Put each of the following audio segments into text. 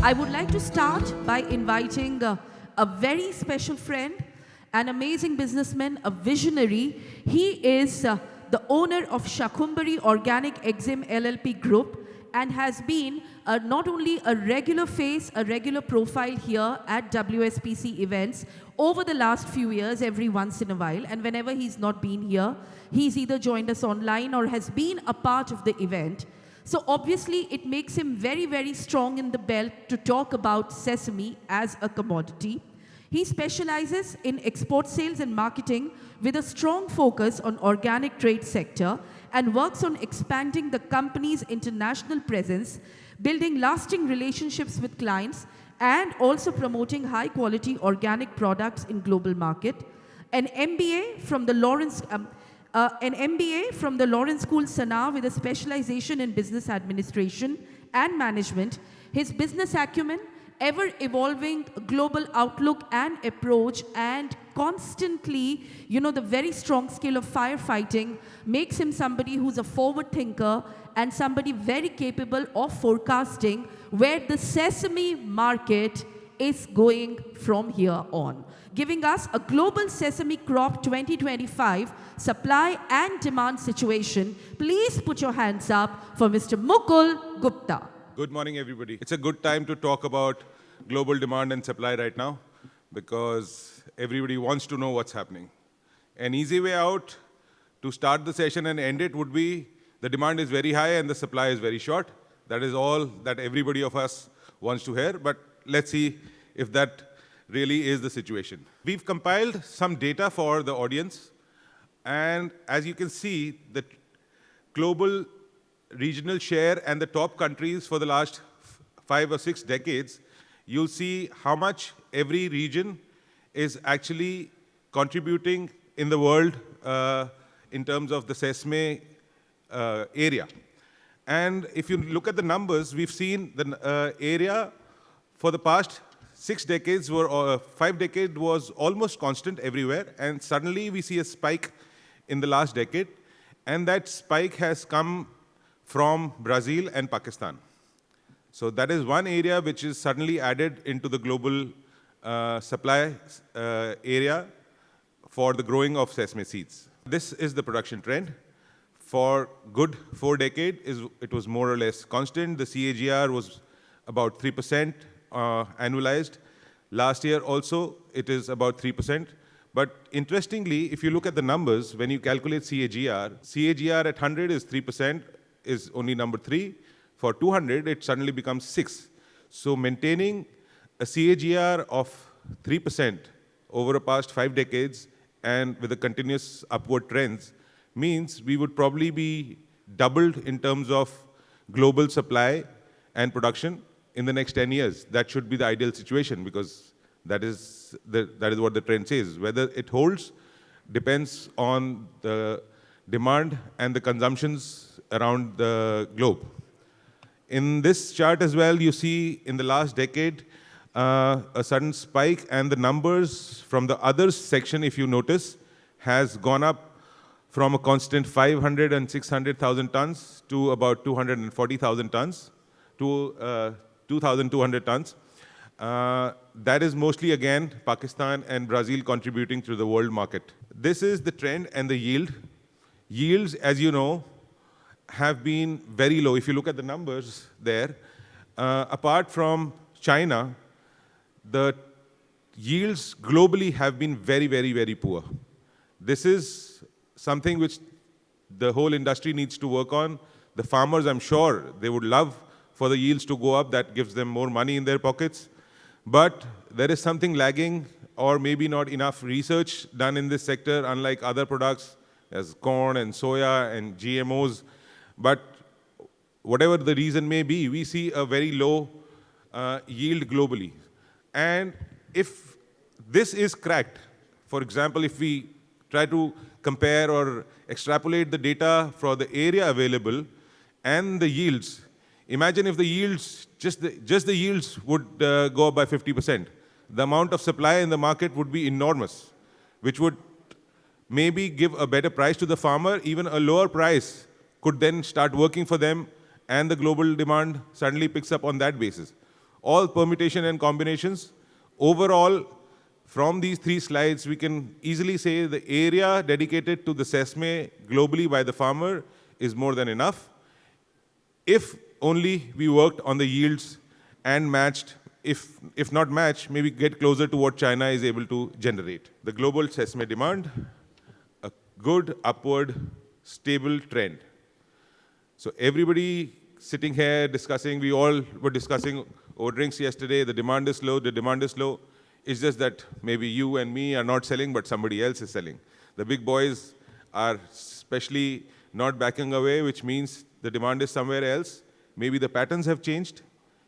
I would like to start by inviting a very special friend, an amazing businessman, a visionary. He is the owner of Shakumbhri Organic Exim LLP Group and has been not only a regular face, a regular profile here at WSPC events over the last few years, every once in a while. And whenever he's not been here, he's either joined us online or has been a part of the event. So obviously, it makes him very, very strong in the belt to talk about sesame as a commodity. He specializes in export sales and marketing with a strong focus on organic trade sector and works on expanding the company's international presence, building lasting relationships with clients, and also promoting high-quality organic products in global market. An MBA from the Lawrence School, Sanaa, with a specialization in business administration and management. His business acumen, ever-evolving global outlook and approach, and constantly, the very strong skill of firefighting makes him somebody who's a forward thinker and somebody very capable of forecasting where the sesame market is going from here on, giving us a global sesame crop 2025 supply and demand situation. Please put your hands up for Mr. Mukul Gupta. Good morning, everybody. It's a good time to talk about global demand and supply right now because everybody wants to know what's happening. An easy way out to start the session and end it would be the demand is very high and the supply is very short. That is all that everybody of us wants to hear, but let's see if that really is the situation. We've compiled some data for the audience, and as you can see, the global regional share and the top countries for the last 5 or 6 decades, you'll see how much every region is actually contributing in the world in terms of the sesame area. And if you look at the numbers, we've seen the area for the past 6 decades, 5 decades was almost constant everywhere, and suddenly we see a spike in the last decade, and that spike has come from Brazil and Pakistan. So that is one area which is suddenly added into the global supply area for the growing of sesame seeds. This is the production trend. For good 4 decades, it was more or less constant. The CAGR was about 3% annualized. Last year also, it is about 3%. But interestingly, if you look at the numbers, when you calculate CAGR at 100 is 3%, is only number 3. For 200, it suddenly becomes 6. So maintaining a CAGR of 3% over the past 5 decades and with the continuous upward trends means we would probably be doubled in terms of global supply and production in the next 10 years. That should be the ideal situation because that is what the trend says. Whether it holds depends on the demand and the consumptions around the globe. In this chart as well, you see in the last decade a sudden spike, and the numbers from the others section, if you notice, has gone up from a constant 500 and 600,000 tons to about 240,000 tons to 2,200 tons. That is mostly, again, Pakistan and Brazil contributing to the world market. This is the trend and the yield. Yields, as you know, have been very low. If you look at the numbers there, apart from China, the yields globally have been very, very, very poor. This is something which the whole industry needs to work on. The farmers, I'm sure, they would love for the yields to go up. That gives them more money in their pockets. But there is something lagging, or maybe not enough research done in this sector, unlike other products as corn and soya and GMOs. But whatever the reason may be, we see a very low yield globally. And if this is cracked, for example, if we try to compare or extrapolate the data for the area available and the yields, imagine if the yields, just the yields would go up by 50%. The amount of supply in the market would be enormous, which would maybe give a better price to the farmer. Even a lower price could then start working for them, and the global demand suddenly picks up on that basis. all permutation and combinations. Overall, from these 3 slides, we can easily say the area dedicated to the sesame globally by the farmer is more than enough. If only we worked on the yields and matched, if not matched, maybe get closer to what China is able to generate. The global sesame demand, a good upward stable trend. So everybody sitting here discussing, we all were discussing over drinks yesterday, the demand is low, the demand is low. It's just that maybe you and me are not selling, but somebody else is selling. The big boys are especially not backing away, which means the demand is somewhere else. Maybe the patterns have changed.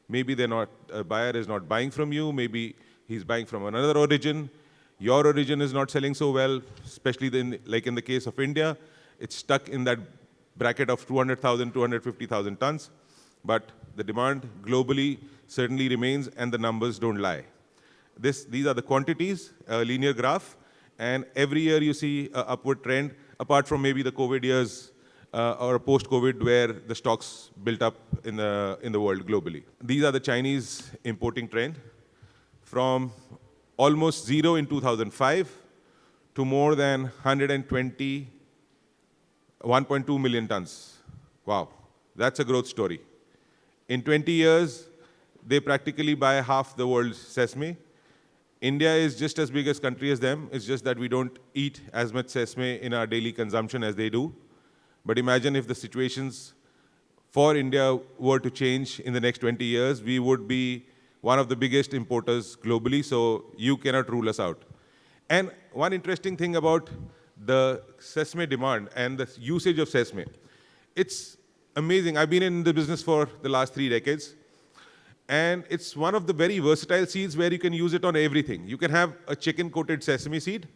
Maybe a buyer is not buying from you. Maybe he's buying from another origin. Your origin is not selling so well, especially like in the case of India. It's stuck in that bracket of 200,000, 250,000 tons. But the demand globally certainly remains, and the numbers don't lie. These are the quantities, a linear graph, and every year you see an upward trend, apart from maybe the COVID years or post-COVID where the stocks built up in the world globally. These are the Chinese importing trend from almost 0 in 2005 to more than 1.2 million tons. Wow, that's a growth story. In 20 years, they practically buy half the world's sesame. India is just as big a country as them. It's just that we don't eat as much sesame in our daily consumption as they do. But imagine if the situations for India were to change in the next 20 years, we would be one of the biggest importers globally, so you cannot rule us out. And one interesting thing about the sesame demand and the usage of sesame, it's amazing. I've been in the business for the last 3 decades. And it's one of the very versatile seeds where you can use it on everything. You can have a chicken-coated sesame seed,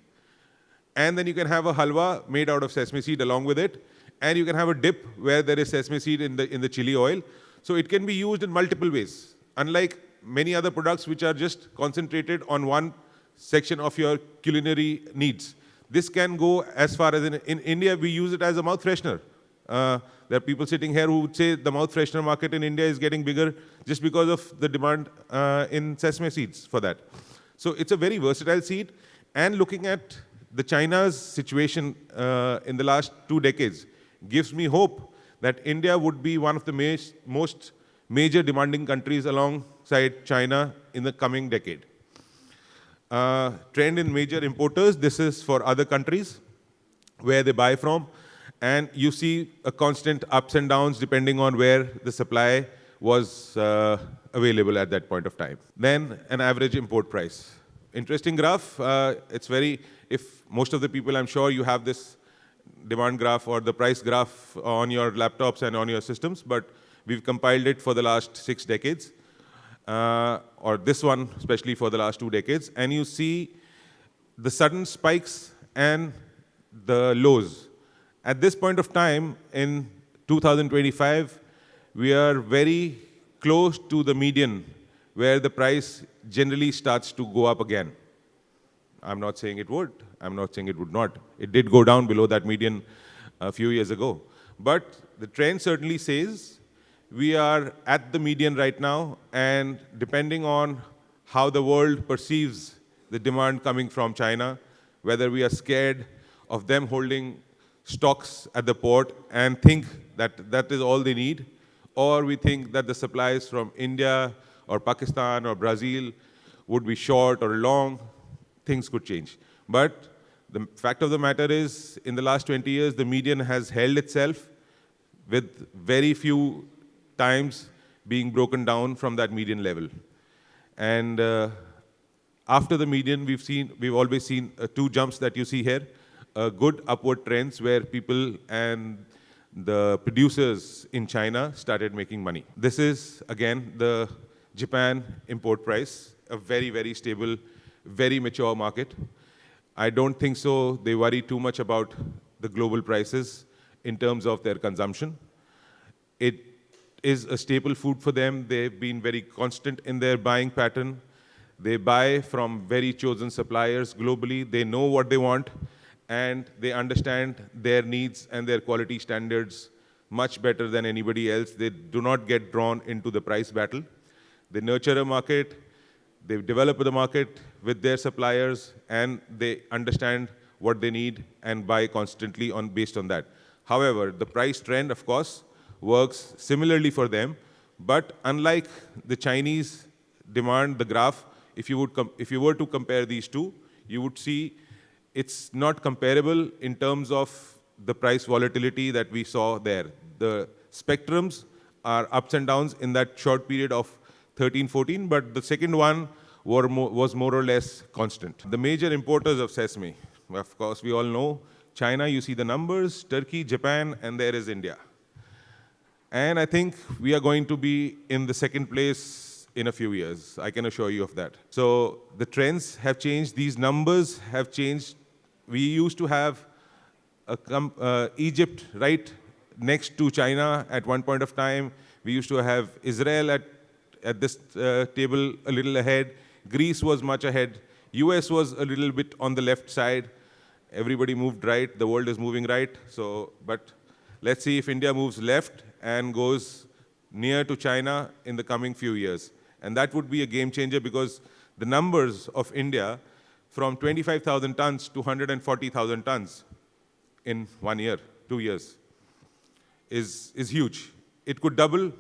and then you can have a halwa made out of sesame seed along with it, and you can have a dip where there is sesame seed in the chili oil. So it can be used in multiple ways, unlike many other products which are just concentrated on one section of your culinary needs. This can go as far as in India, we use it as a mouth freshener. There are people sitting here who would say the mouth freshener market in India is getting bigger just because of the demand in sesame seeds for that. So it's a very versatile seed. And looking at the China's situation in the last 2 decades gives me hope that India would be one of the most major demanding countries alongside China in the coming decade. Trend in major importers, this is for other countries where they buy from. And you see a constant ups and downs depending on where the supply was available at that point of time. Then an average import price. Interesting graph. If most of the people, I'm sure you have this demand graph or the price graph on your laptops and on your systems, but we've compiled it for the last 6 decades, or this one especially for the last 2 decades. And you see the sudden spikes and the lows. At this point of time, in 2025, we are very close to the median, where the price generally starts to go up again. I'm not saying it would. I'm not saying it would not. It did go down below that median a few years ago. But the trend certainly says we are at the median right now, and depending on how the world perceives the demand coming from China, whether we are scared of them holding stocks at the port and think that that is all they need, or we think that the supplies from India or Pakistan or Brazil would be short or long, things could change. But the fact of the matter is, in the last 20 years, the median has held itself with very few times being broken down from that median level. And after the median, we've always seen 2 jumps that you see here. Good upward trends where people and the producers in China started making money. This is, again, the Japan import price, a very, very stable, very mature market. I don't think so they worry too much about the global prices in terms of their consumption. It is a staple food for them. They've been very constant in their buying pattern. They buy from very chosen suppliers globally. They know what they want, and they understand their needs and their quality standards much better than anybody else. They do not get drawn into the price battle. They nurture a market, they develop the market with their suppliers, and they understand what they need and buy constantly based on that. However, the price trend, of course, works similarly for them, but unlike the Chinese demand, the graph, if you were to compare these two, you would see it's not comparable in terms of the price volatility that we saw there. The spectrums are ups and downs in that short period of 13, 14, but the second one was more or less constant. The major importers of sesame, of course, we all know China, you see the numbers, Turkey, Japan, and there is India. And I think we are going to be in the second place in a few years. I can assure you of that. So the trends have changed. These numbers have changed. We used to have Egypt right next to China at one point of time. We used to have Israel at this table a little ahead. Greece was much ahead. US was a little bit on the left side. Everybody moved right. The world is moving right. So, but let's see if India moves left and goes near to China in the coming few years. And that would be a game changer because the numbers of India from 25,000 tons to 140,000 tons in 1 year, 2 years, is huge. It could double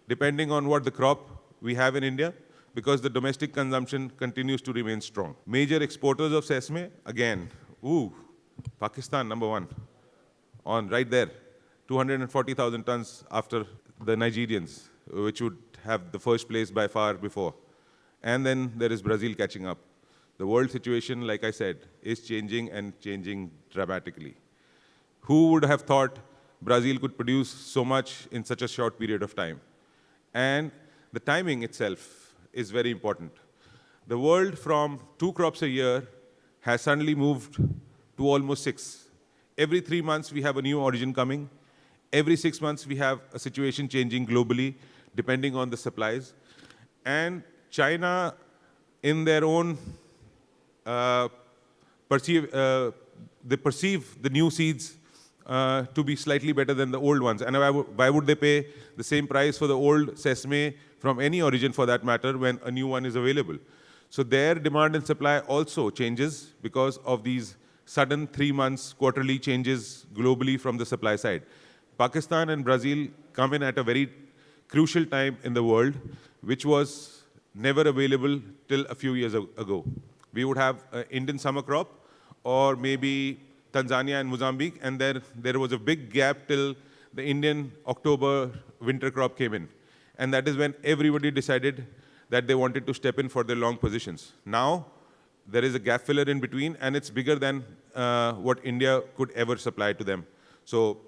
depending on what the crop we have in India, because the domestic consumption continues to remain strong. Major exporters of sesame, again, Pakistan, number one, on right there, 240,000 tons after the Nigerians, which would have the first place by far before. And then there is Brazil catching up. The world situation, like I said, is changing and changing dramatically. Who would have thought Brazil could produce so much in such a short period of time? And the timing itself is very important. The world from 2 crops a year has suddenly moved to almost 6. Every 3 months we have a new origin coming. Every 6 months we have a situation changing globally depending on the supplies. And China, in their own, they perceive the new seeds to be slightly better than the old ones. And why would they pay the same price for the old sesame from any origin for that matter when a new one is available? So their demand and supply also changes because of these sudden 3 months quarterly changes globally from the supply side. Pakistan and Brazil come in at a very crucial time in the world, which was never available till a few years ago. We would have an Indian summer crop or maybe Tanzania and Mozambique, and there was a big gap till the Indian October winter crop came in. And that is when everybody decided that they wanted to step in for their long positions. Now, there is a gap filler in between, and it's bigger than what India could ever supply to them. So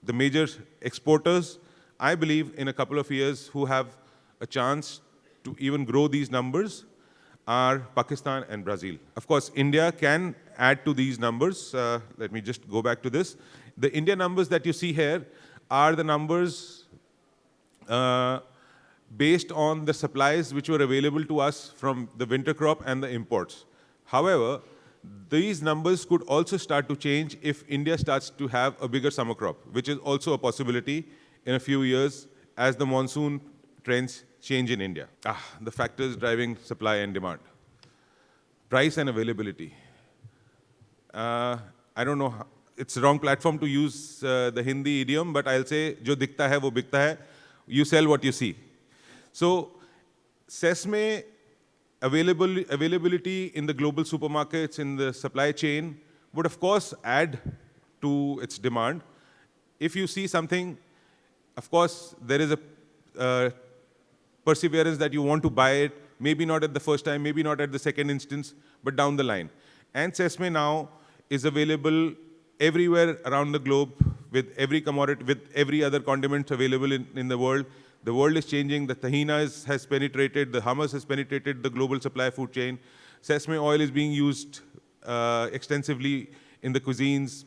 the major exporters, I believe, in a couple of years, who have a chance to even grow these numbers are Pakistan and Brazil. Of course, India can add to these numbers. Let me just go back to this. The India numbers that you see here are the numbers based on the supplies which were available to us from the winter crop and the imports. However, these numbers could also start to change if India starts to have a bigger summer crop, which is also a possibility in a few years as the monsoon trends change in India. The factors driving supply and demand. Price and availability. I don't know, it's the wrong platform to use the Hindi idiom, but I'll say, jo dikhta hai, wo bikta hai. You sell what you see. So, sesame availability in the global supermarkets, in the supply chain, would of course add to its demand. If you see something, of course, there is a perseverance that you want to buy it, maybe not at the first time, maybe not at the second instance, but down the line. And sesame now is available everywhere around the globe with every commodity, with every other condiment available in the world. The world is changing. The tahina has penetrated. The hummus has penetrated the global supply food chain. Sesame oil is being used extensively in the cuisines.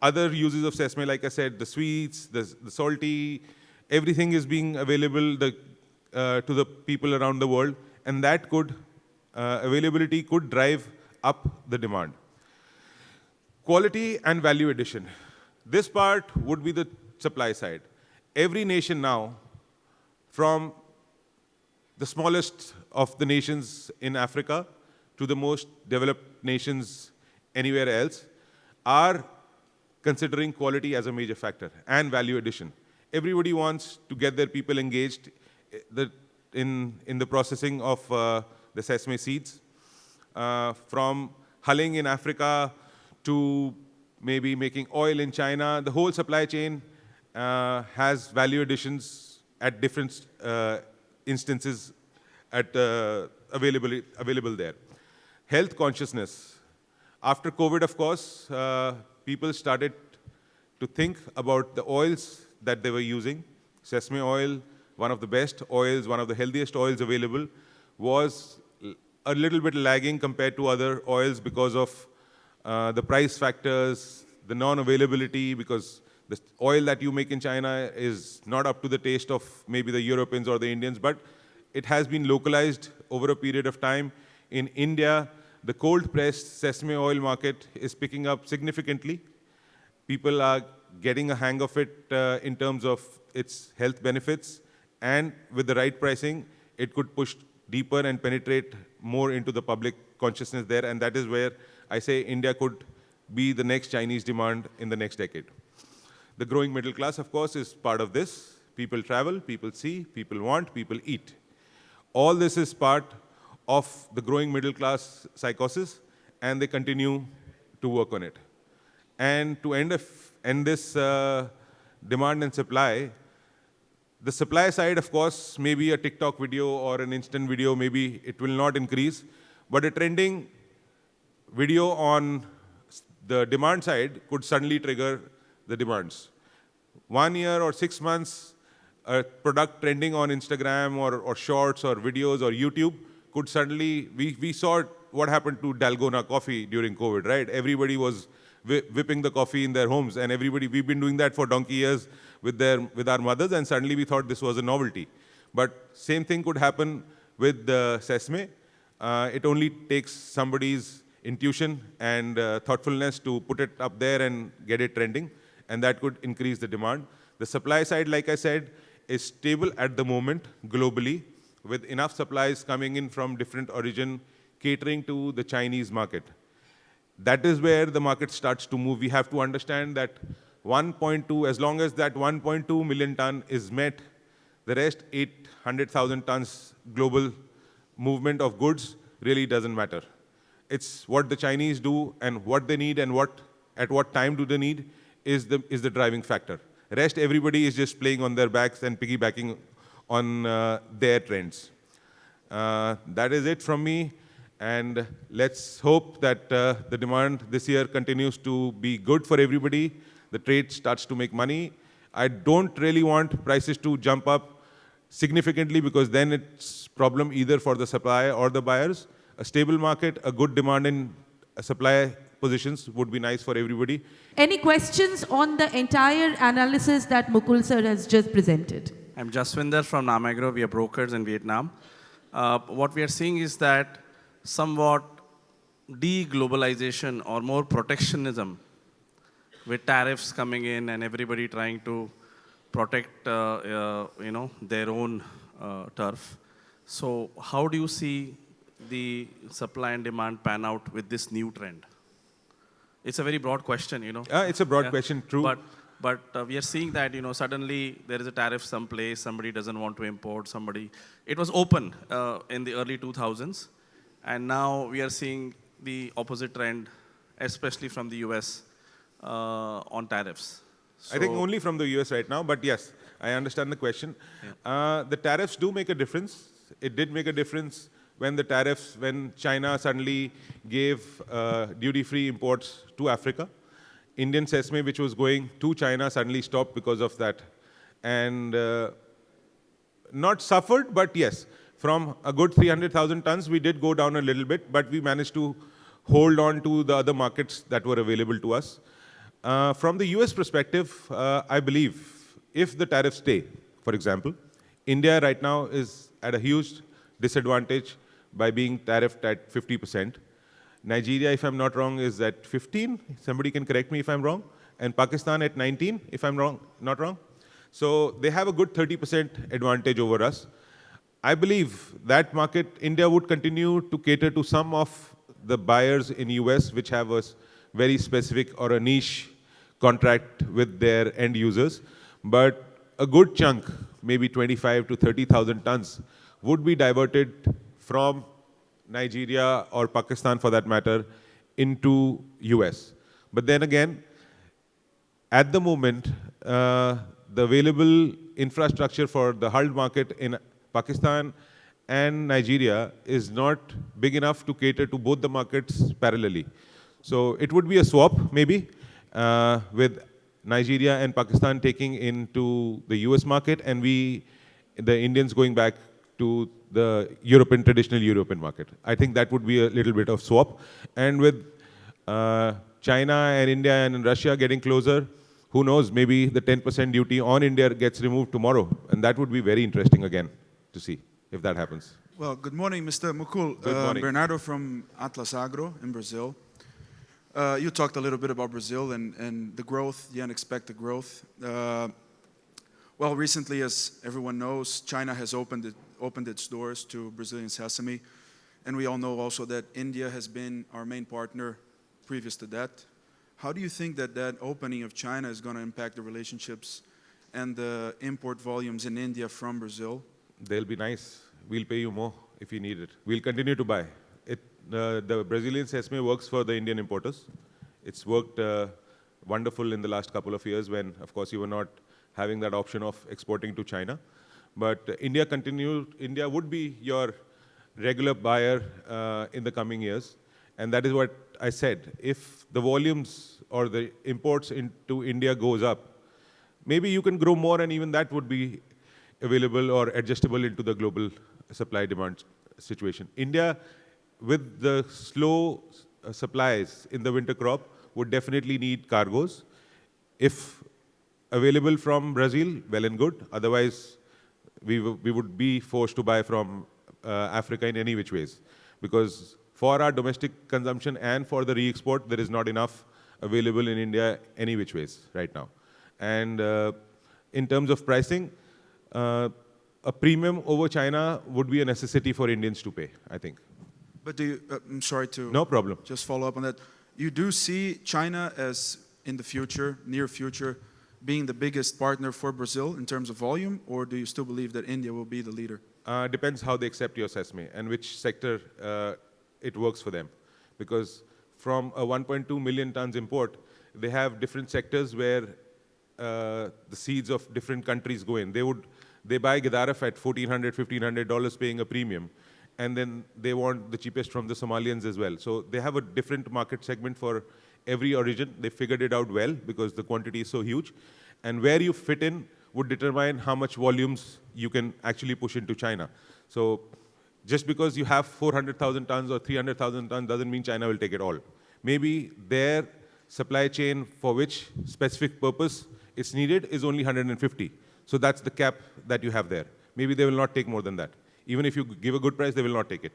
Other uses of sesame, like I said, the sweets, the salty, everything is being available to the people around the world. And that availability could drive up the demand. Quality and value addition. This part would be the supply side. Every nation now, from the smallest of the nations in Africa to the most developed nations anywhere else, are considering quality as a major factor and value addition. Everybody wants to get their people engaged in the processing of the sesame seeds. From hulling in Africa to maybe making oil in China, the whole supply chain has value additions at different instances available there. Health consciousness. After COVID, of course, people started to think about the oils that they were using. Sesame oil, one of the best oils, one of the healthiest oils available, was a little bit lagging compared to other oils because of the price factors, the non-availability, because the oil that you make in China is not up to the taste of maybe the Europeans or the Indians, but it has been localized over a period of time. In India, the cold-pressed sesame oil market is picking up significantly. People are getting a hang of it in terms of its health benefits, and with the right pricing, it could push deeper and penetrate more into the public consciousness there, and that is where I say India could be the next Chinese demand in the next decade. The growing middle class, of course, is part of this. People travel, people see, people want, people eat. All this is part of the growing middle class psychosis, and they continue to work on it. And to end this demand and supply, the supply side, of course, maybe a TikTok video or an instant video, maybe it will not increase, but a trending video on the demand side could suddenly trigger the demands. 1 year or 6 months, a product trending on Instagram or shorts or videos or YouTube could suddenly, we saw what happened to Dalgona coffee during COVID, right? Everybody was whipping the coffee in their homes, and we've been doing that for donkey years with our mothers, and suddenly we thought this was a novelty. But same thing could happen with the sesame. It only takes somebody's intuition and thoughtfulness to put it up there and get it trending, and that could increase the demand. The supply side, like I said, is stable at the moment globally, with enough supplies coming in from different origin, catering to the Chinese market. That is where the market starts to move. We have to understand that 1.2, as long as that 1.2 million ton is met, the rest 800,000 tons global movement of goods really doesn't matter. It's what the Chinese do and what they need and at what time do they need is the driving factor. Rest, everybody is just playing on their backs and piggybacking on their trends. That is it from me. And let's hope that the demand this year continues to be good for everybody. The trade starts to make money. I don't really want prices to jump up significantly, because then it's problem either for the supplier or the buyers. A stable market, a good demand in supply positions would be nice for everybody. Any questions on the entire analysis that Mukul sir has just presented? I'm Jaswinder from Nam Agro. We are brokers in Vietnam. What we are seeing is that somewhat de-globalization or more protectionism, with tariffs coming in and everybody trying to protect their own turf. So how do you see the supply and demand pan out with this new trend? It's a very broad question, It's a broad question, true. But we are seeing that, suddenly there is a tariff someplace, somebody doesn't want to import, it was open in the early 2000s. And now we are seeing the opposite trend, especially from the US on tariffs. I think only from the US right now, but yes, I understand the question. Yeah. The tariffs do make a difference. It did make a difference when China suddenly gave duty-free imports to Africa. Indian sesame, which was going to China, suddenly stopped because of that. And not suffered, but yes, from a good 300,000 tons, we did go down a little bit, but we managed to hold on to the other markets that were available to us. From the US perspective, I believe if the tariffs stay, for example, India right now is at a huge disadvantage by being tariffed at 50%. Nigeria, if I'm not wrong, is at 15. Somebody can correct me if I'm wrong. And Pakistan at 19, if I'm not wrong. So they have a good 30% advantage over us. I believe that market, India would continue to cater to some of the buyers in US which have a very specific or a niche contract with their end users. But a good chunk, maybe 25 to 30,000 tons, would be diverted from Nigeria or Pakistan for that matter into US. But then again, at the moment, the available infrastructure for the hulled market in Pakistan and Nigeria is not big enough to cater to both the markets parallelly. So it would be a swap, maybe, with Nigeria and Pakistan taking into the US market and we, the Indians, going back to the traditional European market. I think that would be a little bit of swap. And with China and India and Russia getting closer, who knows, maybe the 10% duty on India gets removed tomorrow. And that would be very interesting again to see if that happens. Well, good morning, Mr. Mukul. Good morning. Bernardo from Atlas Agro in Brazil. You talked a little bit about Brazil and the growth, the unexpected growth. Well, recently, as everyone knows, China has opened its doors to Brazilian sesame. And we all know also that India has been our main partner previous to that. How do you think that opening of China is going to impact the relationships and the import volumes in India from Brazil? They'll be nice. We'll pay you more if you need it. We'll continue to buy. The Brazilian sesame works for the Indian importers. It's worked wonderful in the last couple of years when, of course, you were not having that option of exporting to China. But India would be your regular buyer in the coming years. And that is what I said. If the volumes or the imports into India goes up, maybe you can grow more and even that would be available or adjustable into the global supply-demand situation. India, with the slow supplies in the winter crop, would definitely need cargoes. If available from Brazil, well and good. Otherwise, we would be forced to buy from Africa in any which ways. Because for our domestic consumption and for the re-export, there is not enough available in India any which ways right now. And in terms of pricing, a premium over China would be a necessity for Indians to pay, I think. But do you, I'm sorry to No problem. just follow up on that. You do see China as, in the future, near future, being the biggest partner for Brazil in terms of volume, or do you still believe that India will be the leader? Depends how they accept your sesame and which sector it works for them. Because from a 1.2 million tons import, they have different sectors where the seeds of different countries go in. They buy Gedaref at $1,400, $1,500 paying a premium. And then they want the cheapest from the Somalians as well. So they have a different market segment for every origin. They figured it out well because the quantity is so huge. And where you fit in would determine how much volumes you can actually push into China. So just because you have 400,000 tons or 300,000 tons doesn't mean China will take it all. Maybe their supply chain for which specific purpose it's needed is only 150. So that's the cap that you have there. Maybe they will not take more than that. Even if you give a good price, they will not take it.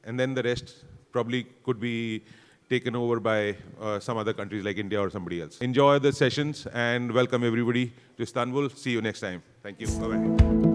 And then the rest probably could be taken over by some other countries like India or somebody else. Enjoy the sessions and welcome everybody to Istanbul. See you next time. Thank you. Bye-bye.